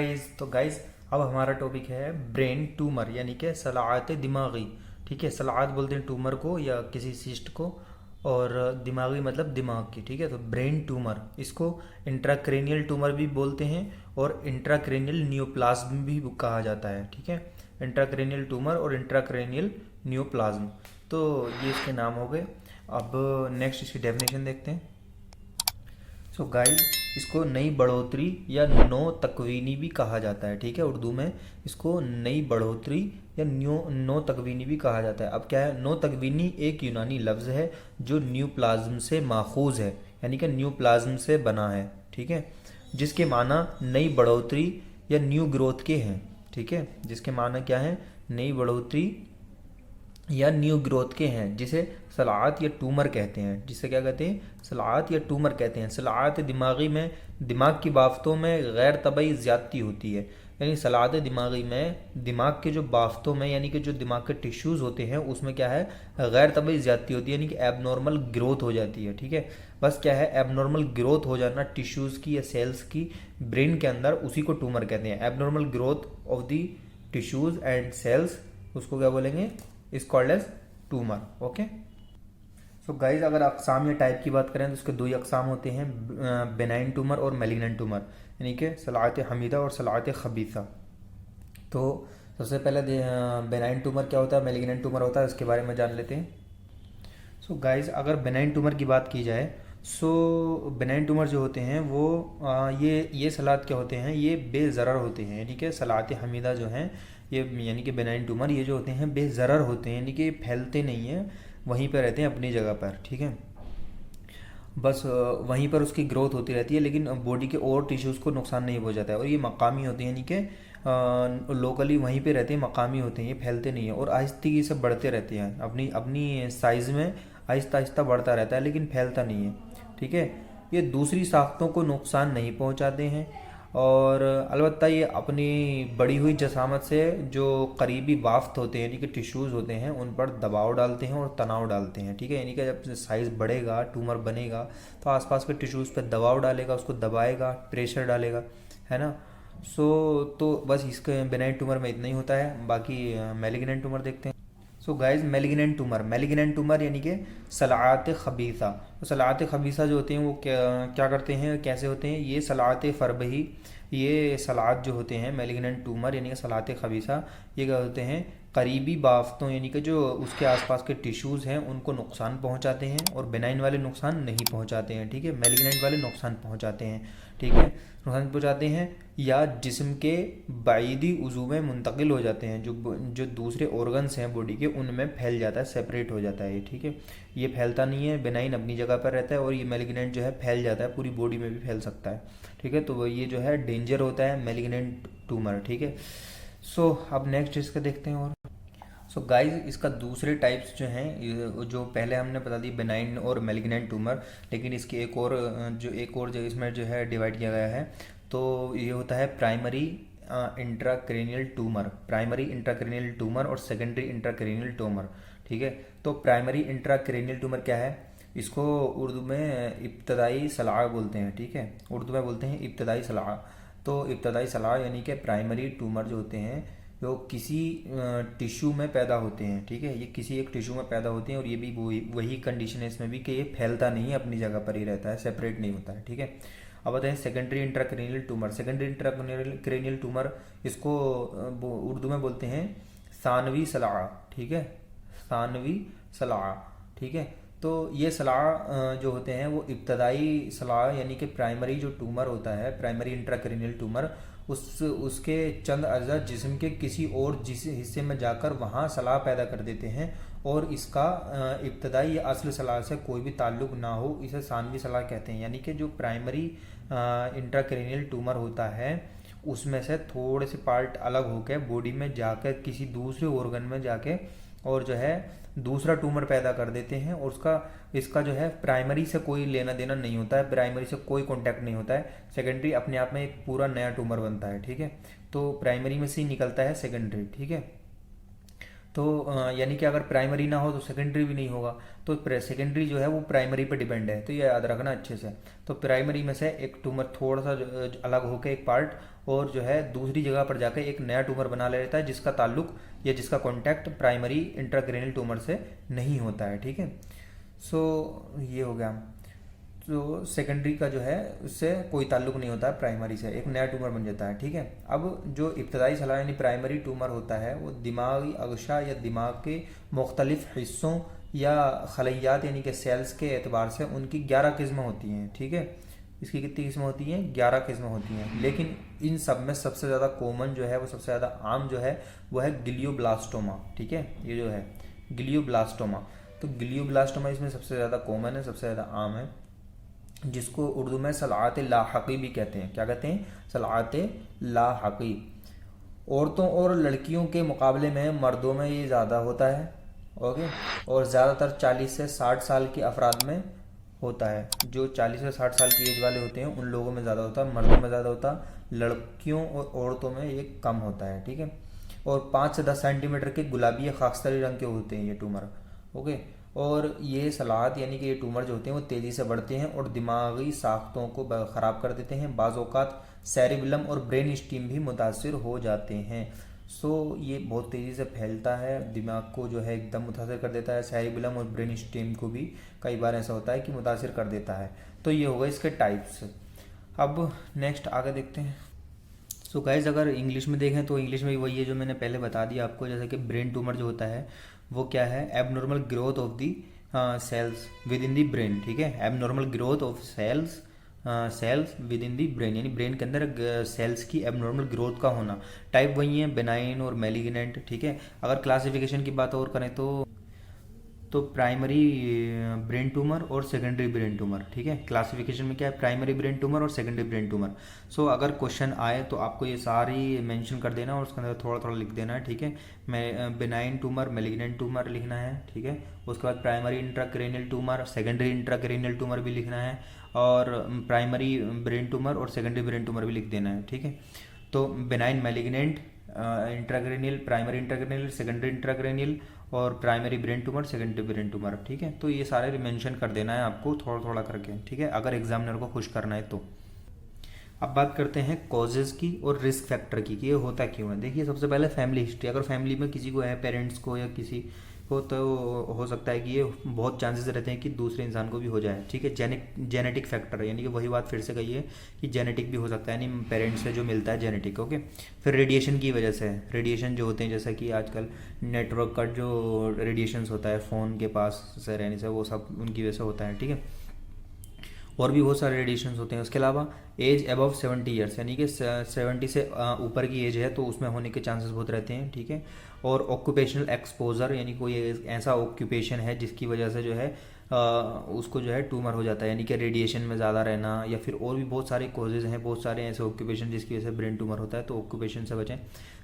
Guys अब हमारा topic है ब्रेन ट्यूमर यानी कि सलाअत दिमागी। ठीक है, सलाअत बोलते हैं ट्यूमर को या किसी सिस्ट को, और दिमागी मतलब दिमाग की। ठीक है, तो ब्रेन ट्यूमर इसको इंट्राक्रेनियल ट्यूमर भी बोलते हैं और इंट्राक्रेनियल न्यूप्लाज्म भी कहा जाता है। ठीक है, इंट्राक्रेनियल ट्यूमर और इंट्राक्रेनियल न्यूप्लाज्म, तो ये इसके नाम हो गए। अब नेक्स्ट इसकी डेफिनेशन देखते हैं। सो गाइस, इसको नई बढ़ोतरी या नो तकवीनी भी कहा जाता है। ठीक है, उर्दू में इसको नई बढ़ोतरी या नो तकवीनी भी कहा जाता है। अब क्या है, नो तकवीनी एक यूनानी लफ्ज़ है जो न्यू प्लाज्म से माखूज है, यानी कि न्यू प्लाज्म से बना है। ठीक है, जिसके माना नई बढ़ोतरी या न्यू ग्रोथ के हैं। ठीक है, जिसके माना क्या है, नई बढ़ोतरी या न्यू ग्रोथ के हैं, जिसे सलाअत या ट्यूमर कहते हैं। जिसे क्या कहते हैं, सलाअत या ट्यूमर कहते हैं। सलाअत दिमागी में दिमाग की बाफ्तों में गैर तबई ज़्यादती होती है, यानी सलाअत दिमागी में दिमाग के जो बाफ्तों में यानी कि जो दिमाग के टिश्यूज़ होते हैं उसमें क्या है, गैर तबई ज़्यादती होती है, यानी कि एबनॉर्मल ग्रोथ हो जाती है। ठीक है, बस क्या है, एबनॉर्मल ग्रोथ हो जाना टिश्यूज़ की या सेल्स की ब्रेन के अंदर, उसी को ट्यूमर कहते हैं। Abnormal growth of the tissues and cells, उसको क्या बोलेंगे, is called as tumour. Okay, so guys अगर अकसाम या टाइप की बात करें तो उसके दो ही अकसाम होते हैं, बेनाइन ट्यूमर और मेलिग्नेंट ट्यूमर, यानी कि सलाअत हमीदा और सलाअत खबीसा। तो सबसे पहले बेनाइन ट्यूमर क्या होता है, मेलिग्नेंट ट्यूमर होता है, उसके बारे में जान लेते हैं। सो गाइज अगर बेनाइन ट्यूमर की बात की जाए, सो बेनाइन ट्यूमर जो होते हैं वो ये सलाअत क्या होते हैं, ये बेज़रर होते हैं, यानी कि सलाअत हमीदा जो हैं ये, यानी कि बेनाइन ट्यूमर ये जो होते हैं बेज़रर होते हैं, यानी कि फैलते नहीं हैं, वहीं पर रहते हैं अपनी जगह पर। ठीक है, बस वहीं पर उसकी ग्रोथ होती रहती है, लेकिन बॉडी के और टिश्यूज़ को नुकसान नहीं पहुंचाता है। और ये मकामी होते हैं, यानी कि लोकली वहीं पे रहते हैं, मकामी होते हैं, ये फैलते नहीं हैं और आहिस्ती से बढ़ते रहते हैं, अपनी अपनी साइज़ में आहिस्ता आहिस्ता बढ़ता रहता है, लेकिन फैलता नहीं है। ठीक है, ये दूसरी साख्तों को नुकसान नहीं पहुंचाते हैं, और अलबत्ता ये अपनी बढ़ी हुई जसामत से जो करीबी बाफ्त होते हैं, यानी कि टिश्यूज़ होते हैं, उन पर दबाव डालते हैं और तनाव डालते हैं। ठीक है, यानी कि जब साइज़ बढ़ेगा, ट्यूमर बनेगा, तो आसपास के टिश्यूज़ पर दबाव डालेगा, उसको दबाएगा, प्रेशर डालेगा, है ना। तो बस इसके बेनाइन ट्यूमर में इतना ही होता है। बाकी मेलिग्नेंट ट्यूमर देखते हैं। सो गाइज, मेलिग्नेंट ट्यूमर यानी कि सलाअत खबीसा। तो सलाअत खबीसा जो होते हैं वो क्या क्या करते हैं, कैसे होते हैं, ये सलाअत फरबही, ये सलाअत जो होते हैं मेलिग्नेंट ट्यूमर यानी कि सलाअत खबीसा, ये क्या होते हैं, करीबी बाफ्तों यानी कि जो उसके आसपास के टिश्यूज़ हैं उनको नुकसान पहुंचाते हैं, और बेनाइन वाले नुकसान नहीं पहुंचाते हैं। ठीक है, मेलिग्नेंट वाले नुकसान पहुंचाते हैं। ठीक है, नुकसान पहुंचाते हैं या जिस्म के बाईदी उज़ू में मुंतकिल हो जाते हैं, जो दूसरे ऑर्गन्स हैं बॉडी के उनमें फैल जाता है, सेपरेट हो जाता है ये। ठीक है, ये फैलता नहीं है, बेनाइन अपनी जगह पर रहता है, और ये मेलिग्नेंट जो है फैल जाता है, पूरी बॉडी में भी फैल सकता है। ठीक है, तो ये जो है डेंजर होता है मेलिग्नेंट ट्यूमर। ठीक है, सो अब नेक्स्ट इसका देखते हैं। और सो गाइज, इसका दूसरे टाइप्स जो हैं, जो पहले हमने बता दी बेनाइन और मेलिग्नेंट ट्यूमर, लेकिन इसकी एक और जो इसमें जो है डिवाइड किया गया है, तो ये होता है प्राइमरी इंट्राक्रेनियल ट्यूमर और सेकेंडरी इंट्राक्रेनियल ट्यूमर। ठीक है, तो प्राइमरी इंट्राक्रेनियल ट्यूमर क्या है, इसको उर्दू में इब्तदाई सलाह बोलते हैं। ठीक है, उर्दू में बोलते हैं इब्तदाई सलाह। तो इब्तदाई सलाह यानी कि प्राइमरी ट्यूमर जो होते हैं जो किसी टिश्यू में पैदा होते हैं। ठीक है, ये किसी एक टिश्यू में पैदा होते हैं, और ये भी वही कंडीशन है इसमें भी कि ये फैलता नहीं है, अपनी जगह पर ही रहता है, सेपरेट नहीं होता है। ठीक है, अब बताएं secondary intracranial tumour. Secondary intracranial tumour इसको उर्दू में बोलते हैं सानवी सलाह। ठीक है, सानवी सलाह। ठीक है, तो ये सलाह जो होते हैं वो इब्तदाई सलाह यानी कि प्राइमरी जो ट्यूमर होता है, प्राइमरी इंट्राक्रेनियल ट्यूमर, उसके चंद अज़ा जिस्म के किसी और जिस हिस्से में जाकर वहाँ सलाह पैदा कर देते हैं, और इसका इब्तदाई या असल सलाह से कोई भी ताल्लुक़ ना हो, इसे सानवी सलाह कहते हैं। यानी कि जो प्राइमरी इंट्राक्रेनियल ट्यूमर होता है उसमें से थोड़े से पार्ट अलग होकर बॉडी में जाकर किसी दूसरे ऑर्गन में जाके और जो है दूसरा ट्यूमर पैदा कर देते हैं, और इसका जो है प्राइमरी से कोई लेना देना नहीं होता है, प्राइमरी से कोई कांटेक्ट नहीं होता है। सेकेंडरी अपने आप में एक पूरा नया ट्यूमर बनता है। ठीक है, तो प्राइमरी में से ही निकलता है सेकेंडरी। ठीक है, तो यानी कि अगर प्राइमरी ना हो तो सेकेंडरी भी नहीं होगा, तो सेकेंडरी जो है वो प्राइमरी पे डिपेंड है, तो ये याद रखना अच्छे से। तो प्राइमरी में से एक ट्यूमर थोड़ा सा अलग होकर एक पार्ट और जो है दूसरी जगह पर जाकर एक नया ट्यूमर बना लेता है जिसका ताल्लुक या जिसका कॉन्टैक्ट प्राइमरी इंट्राक्रैनियल ट्यूमर से नहीं होता है, ठीक है। सो ये हो गया। तो सेकेंडरी का जो है उससे कोई ताल्लुक नहीं होता है प्राइमरी से, एक नया ट्यूमर बन जाता है, ठीक है। अब जो इब्तदाई सलाह यानी प्राइमरी ट्यूमर होता है वो दिमागी अगशा या दिमाग के मुख्तलिफ हिस्सों या खलियात यानी कि सेल्स के एतबार से उनकी 11 किस्में होती हैं, ठीक है। इसकी कितनी किस्में होती हैं? 11 किस्में होती हैं। लेकिन इन सब में सबसे ज़्यादा कॉमन जो है वो सबसे ज़्यादा आम जो है वो है ग्लियोब्लास्टोमा, ठीक है। ये जो है ग्लियोब्लास्टोमा, तो ग्लियोब्लास्टोमा इसमें सबसे ज़्यादा कॉमन है, सबसे ज़्यादा आम है, जिसको उर्दू में सलाअत लाहक़ी भी कहते हैं। क्या कहते हैं? सलाअत लाहक़ी। औरतों और लड़कियों के मुकाबले में मर्दों में ये ज़्यादा होता है, ओके। और ज़्यादातर 40 से 60 साल के अफराद में होता है। जो 40 से 60 साल की एज वाले होते हैं उन लोगों में ज़्यादा होता है, मर्दों में ज़्यादा होता है, लड़कियों और औरतों में ये कम होता है, ठीक है। और 5 से 10 सेंटीमीटर के गुलाबी या खाकस्तरी रंग के होते हैं ये ट्यूमर, ओके। और ये सलाहत यानी कि ये ट्यूमर जो होते हैं वो तेज़ी से बढ़ते हैं और दिमागी साख्तों को ख़राब कर देते हैं। बाज़ औक़ात सेरिबेलम और ब्रेन स्टीम भी मुतासर हो जाते हैं। सो ये बहुत तेज़ी से फैलता है, दिमाग को जो है एकदम मुतासर कर देता है। सेरिबेलम और ब्रेन स्टीम को भी कई बार ऐसा होता है कि मुतासर कर देता है। तो ये होगा इसके टाइप्स। अब नेक्स्ट आगे देखते हैं। सो गाइज अगर इंग्लिश में देखें तो इंग्लिश में वही है जो मैंने पहले बता दिया आपको, जैसे कि ब्रेन ट्यूमर जो होता है वो क्या है? Abnormal growth of the cells within the brain, ठीक है। Abnormal growth of cells within the brain, यानी ब्रेन के अंदर सेल्स की एबनॉर्मल ग्रोथ का होना। टाइप वही है, बेनाइन और मैलिग्नेंट, ठीक है। अगर क्लासिफिकेशन की बात और करें तो प्राइमरी ब्रेन ट्यूमर और सेकेंडरी ब्रेन ट्यूमर, ठीक है। क्लासिफिकेशन में क्या है? प्राइमरी ब्रेन ट्यूमर और सेकेंडरी ब्रेन ट्यूमर। सो अगर क्वेश्चन आए तो आपको ये सारी मेंशन कर देना और उसके अंदर थोड़ा थोड़ा लिख देना है, ठीक है। मैं बेनाइन ट्यूमर, मैलिग्नेंट ट्यूमर लिखना है, ठीक है। उसके बाद primary intracranial tumour, secondary intracranial tumour भी लिखना है, और प्राइमरी ब्रेन ट्यूमर और सेकेंडरी ब्रेन ट्यूमर भी लिख देना है, ठीक है। तो benign, malignant, intracranial, primary intracranial, secondary intracranial और primary brain tumour, secondary brain tumour, ठीक है। तो ये सारे मेंशन कर देना है आपको थोड़ा थोड़ा करके, ठीक है, अगर एग्जामिनर को खुश करना है तो। अब बात करते हैं कॉजेज़ की और रिस्क फैक्टर की कि ये होता क्यों है। देखिए सबसे पहले फैमिली हिस्ट्री, अगर फैमिली में किसी को है, पेरेंट्स को या किसी को, तो हो सकता है कि ये बहुत चांसेस रहते हैं कि दूसरे इंसान को भी हो जाए, ठीक है। जेनेटिक फैक्टर, यानी कि वही बात फिर से कही है कि जेनेटिक भी हो सकता है, यानी पेरेंट्स से जो मिलता है जेनेटिक, ओके। फिर रेडिएशन की वजह से, रेडिएशन जो होते हैं जैसा कि आजकल नेटवर्क का जो रेडिएशंस होता है फ़ोन के पास से रहने से, वो सब उनकी वजह से होता है, ठीक है। और भी बहुत सारे रेडिएशंस होते हैं। उसके अलावा एज अबव 70 ईयर्स, यानी कि 70 से ऊपर की एज है तो उसमें होने के चांसेस बहुत रहते हैं, ठीक है। और ऑक्यूपेशनल एक्सपोजर, यानी कोई ऐसा ऑक्यूपेशन है जिसकी वजह से जो है उसको जो है ट्यूमर हो जाता है, यानी कि रेडिएशन में ज़्यादा रहना, या फिर और भी बहुत सारे कॉजेज़ हैं, बहुत सारे ऐसे ऑक्यूपेशन जिसकी वजह से ब्रेन ट्यूमर होता है, तो ऑक्यूपेशन से बचें।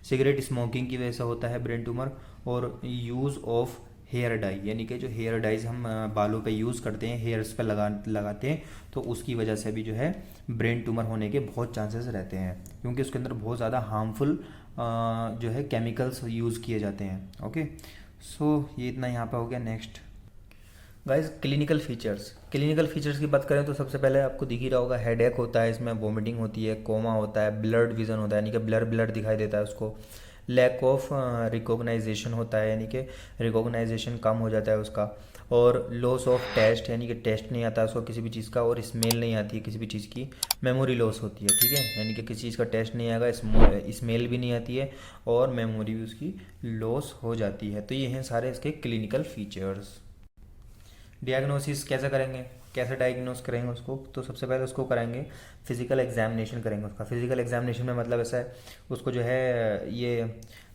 सिगरेट स्मोकिंग की वजह से होता है ब्रेन ट्यूमर। और यूज़ ऑफ हेयर डाई, यानी कि जो हेयर डाइज हम बालों पे यूज़ करते हैं, हेयर्स पे लगाते हैं, तो उसकी वजह से भी जो है ब्रेन ट्यूमर होने के बहुत चांसेस रहते हैं, क्योंकि उसके अंदर बहुत ज़्यादा हार्मफुल जो है केमिकल्स यूज़ किए जाते हैं, ओके। सो ये इतना यहाँ पे हो गया। नेक्स्ट गाइस, क्लिनिकल फीचर्स की बात करें तो सबसे पहले आपको दिख ही रहा होगा, हेडेक होता है, इसमें वोमिटिंग होती है, कोमा होता है, ब्लड विजन होता है, यानी कि ब्लर दिखाई देता है उसको। लैक ऑफ रिकॉग्नाइजेशन होता है, यानी कि रिकॉग्नाइजेशन कम हो जाता है उसका। और लॉस ऑफ टेस्ट, यानी कि टेस्ट नहीं आता उसको किसी भी चीज़ का, और स्मेल नहीं आती है किसी भी चीज़ की। मेमोरी लॉस होती है, ठीक है, यानी कि किसी चीज़ का टेस्ट नहीं आएगा, स्मेल भी नहीं आती है, और मेमोरी भी उसकी लॉस हो जाती है। तो ये हैं सारे इसके क्लिनिकल फीचर्स। डियाग्नोसिस कैसे करेंगे, कैसे डायग्नोस करेंगे उसको? तो सबसे पहले उसको कराएंगे फिजिकल एग्जामिनेशन करेंगे उसका। फिजिकल एग्जामिनेशन में मतलब ऐसा है, उसको जो है ये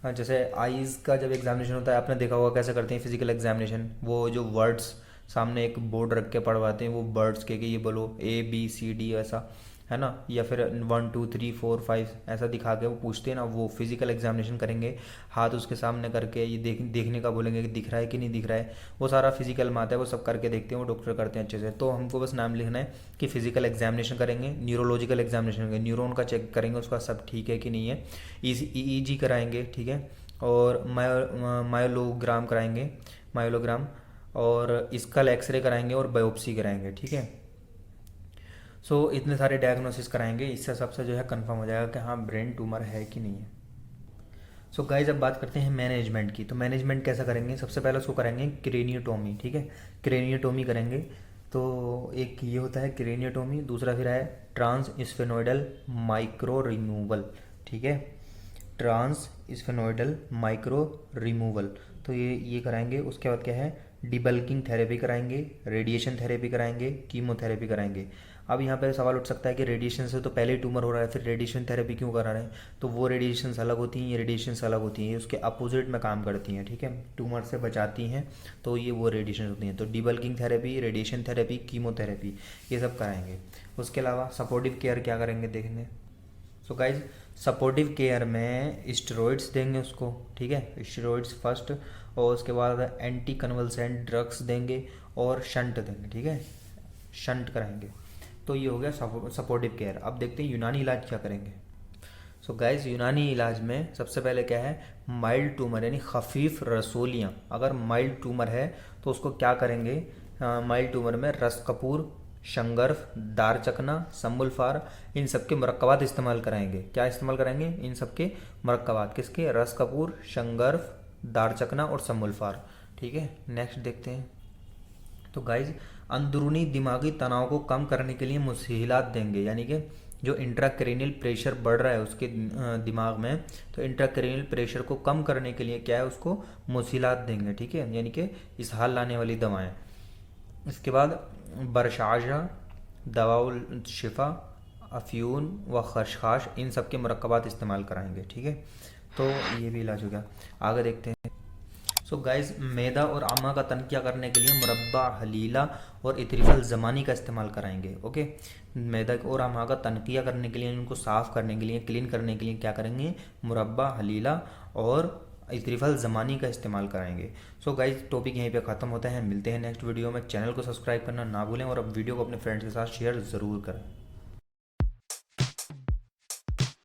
जैसे आईज़ का जब एग्जामिनेशन होता है, आपने देखा होगा कैसे करते हैं फिजिकल एग्जामिनेशन। वो जो वर्ड्स सामने एक बोर्ड रख के पढ़वाते हैं, वो वर्ड्स के ये बोलो ABCD ऐसा, है ना, या फिर 1 2 3 4 5 ऐसा दिखा के वो पूछते हैं ना, वो फिजिकल एग्जामिनेशन करेंगे। हाथ उसके सामने करके ये देखने का बोलेंगे कि दिख रहा है कि नहीं दिख रहा है, वो सारा फिजिकल में आता है, वो सब करके देखते हैं, वो डॉक्टर करते हैं अच्छे से। तो हमको बस नाम लिखना है कि फिजिकल एग्जामिनेशन करेंगे। न्यूरोलॉजिकल एग्जामिनेशन करेंगे, न्यूरॉन का चेक करेंगे उसका सब ठीक है कि नहीं है। EEG कराएंगे, ठीक है। और मायोलोग्राम कराएंगे, मायोलोग्राम, और स्कल एक्सरे कराएंगे और बायोप्सी कराएंगे, ठीक है। सो इतने सारे डायग्नोसिस कराएंगे, इससे सबसे जो है कंफर्म हो जाएगा कि हाँ ब्रेन ट्यूमर है कि नहीं है। सो गाइज अब बात करते हैं मैनेजमेंट की। तो मैनेजमेंट कैसा करेंगे, सबसे पहले उसको करेंगे क्रेनियोटोमी, ठीक है, क्रेनियोटोमी करेंगे। तो एक ये होता है क्रेनियोटोमी, दूसरा फिर है ट्रांस स्फेनोइडल माइक्रो रिमूवल, ठीक है, ट्रांस स्फेनोइडल माइक्रो रिमूवल। तो ये कराएंगे। उसके बाद क्या है, डिबल्किंग थेरेपी कराएंगे, रेडिएशन थेरेपी कराएंगे, कीमोथेरेपी कराएंगे। अब यहाँ पे सवाल उठ सकता है कि रेडिएशन से तो पहले ही ट्यूमर हो रहा है, फिर रेडिएशन थेरेपी क्यों करा रहे हैं। तो वो रेडिएशन अलग होती हैं, ये रेडिएशन अलग होती हैं, ये उसके अपोजिट में काम करती हैं, ठीक है, ट्यूमर से बचाती हैं। तो ये वो रेडिएशन होती हैं। तो डिबल्किंग थेरेपी, रेडिएशन थेरेपी, कीमोथेरेपी, ये सब कराएंगे। उसके अलावा सपोर्टिव केयर क्या करेंगे देखेंगे। सो गाइज सपोर्टिव केयर में स्टेरॉइड्स देंगे उसको, ठीक है, स्टेरॉइड्स फर्स्ट, और उसके बाद एंटी कन्वल्सेंट ड्रग्स देंगे और शंट देंगे, ठीक है, शंट कराएंगे। तो ये हो गया सपोर्टिव केयर। अब देखते हैं यूनानी इलाज क्या करेंगे। सो गाइज यूनानी इलाज में सबसे पहले क्या है, माइल्ड ट्यूमर यानी खफीफ रसोलियाँ, अगर माइल्ड ट्यूमर है तो उसको क्या करेंगे, माइल्ड ट्यूमर में रस कपूर, शंगर्फ, दारचकना, समुल्फार, इन सब के मरकबात इस्तेमाल कराएंगे। क्या इस्तेमाल कराएंगे, इन सब के मरकबात, किसके, रस कपूर, शंगर्फ, दारचकना और समुल्फार, ठीक है। नेक्स्ट देखते हैं। तो गाइज अंदरूनी दिमागी तनाव को कम करने के लिए मुसीलात देंगे, यानी कि जो इंट्राक्रेनियल प्रेशर बढ़ रहा है उसके दिमाग में, तो इंट्राक्रेनियल प्रेशर को कम करने के लिए क्या है, उसको मुसीलात देंगे, ठीक है, यानी कि इसहाल लाने वाली दवाएं। इसके बाद बरशाजा, दवाउल शिफा, अफ्यून व खशखाश, इन सब के मरकबात इस्तेमाल कराएंगे, ठीक है। तो ये भी इलाज हो गया। आगे देखते हैं। सो गाइज मैदा और आमा का तनकिया करने के लिए मुरब्बा हलीला और इतरिफल ज़मानी का इस्तेमाल कराएंगे, ओके। मैदा और आमा का तनकिया करने के लिए, उनको साफ़ करने के लिए, क्लीन करने के लिए क्या करेंगे, मुरब्बा हलीला और इतरिफल ज़मानी का इस्तेमाल कराएंगे। सो गाइज टॉपिक यहीं पे ख़त्म होता है, मिलते हैं नेक्स्ट वीडियो में। चैनल को सब्सक्राइब करना ना भूलें और अब वीडियो को अपने फ्रेंड्स के साथ शेयर ज़रूर करें।